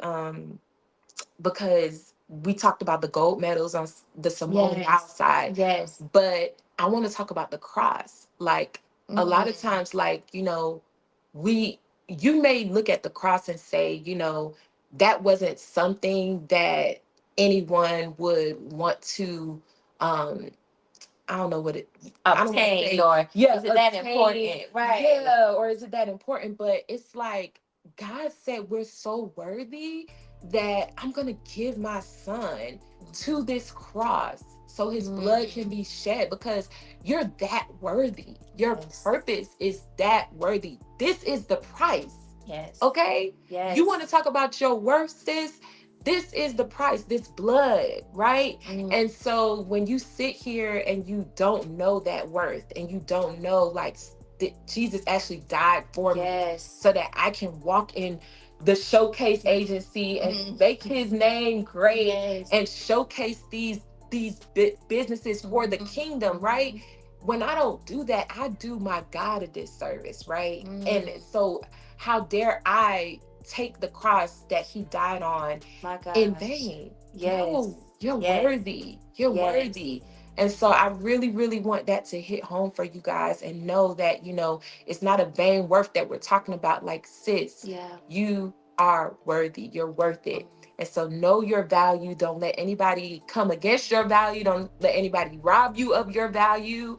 because we talked about the gold medals on the Simone Biles side. Yes. But I want to talk about the cross. Like a lot of times, like, you know, you may look at the cross and say, you know, that wasn't something that anyone would want to, I don't know what it, I don't want to Obtain, say, or yeah, is it that obtain, important? Right. yeah, or is it that important? But it's like God said we're so worthy that I'm gonna give my son to this cross so his blood can be shed, because you're that worthy. Your purpose is that worthy. This is the price. Yes. Okay? Yes. You want to talk about your worth, sis? This is the price, this blood, right? And so when you sit here and you don't know that worth, and you don't know like Jesus actually died for me so that I can walk in the ShowKase Agency and make his name great and showcase these businesses for the kingdom, right? When I don't do that, I do my God a disservice, right? And so how dare I take the cross that he died on in vain? No, you're worthy. You're worthy. And so I really, really want that to hit home for you guys, and know that, you know, it's not a vain worth that we're talking about. Like, sis, you are worthy. You're worth it. And so know your value. Don't let anybody come against your value. Don't let anybody rob you of your value.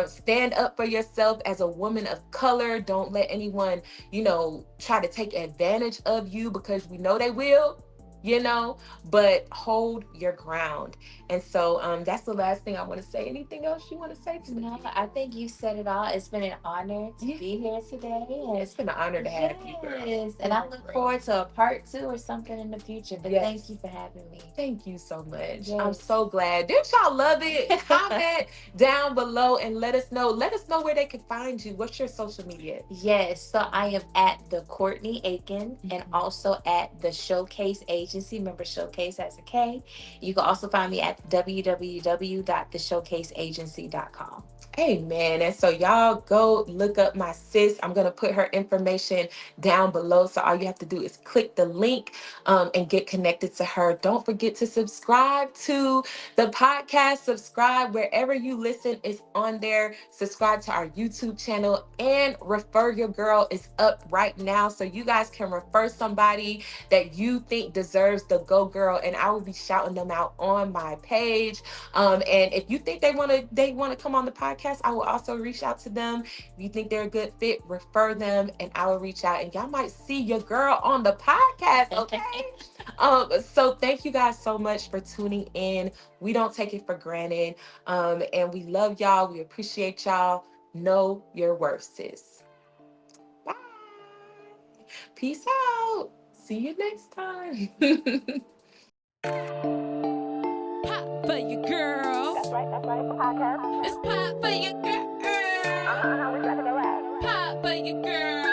Stand up for yourself as a woman of color. Don't let anyone, you know, try to take advantage of you, because we know they will, you know, but hold your ground. And so that's the last thing I want to say. Anything else you want to say to me? No, I think you said it all. It's been an honor to be here today. It's been an honor to have you, girl. Yes, and I look forward to a part 2 or something in the future. But thank you for having me. Thank you so much. Yes. I'm so glad. Didn't y'all love it? Comment down below and let us know. Let us know where they can find you. What's your social media? Yes, so I am at the Courtney Aiken, and also at the ShowKase Agency. Remember, ShowKase has a K. You can also find me at www.theshowcaseagency.com. Amen. And so y'all go look up my sis. I'm going to put her information down below. So all you have to do is click the link and get connected to her. Don't forget to subscribe to the podcast. Subscribe wherever you listen. It's on there. Subscribe to our YouTube channel, and Refer Your Girl is up right now. So you guys can refer somebody that you think deserves the Go Girl, and I will be shouting them out on my page. And if you think they want to come on the podcast, I will also reach out to them. If you think they're a good fit, refer them, and I will reach out, and y'all might see your girl on the podcast. Okay. So thank you guys so much for tuning in. We don't take it for granted. And we love y'all. We appreciate y'all. Know your worth, sis. Bye. Peace out. See you next time. Pop for your girl. That's right. It's a podcast. It's pop for your girl. We got to go out. Pop for your girl.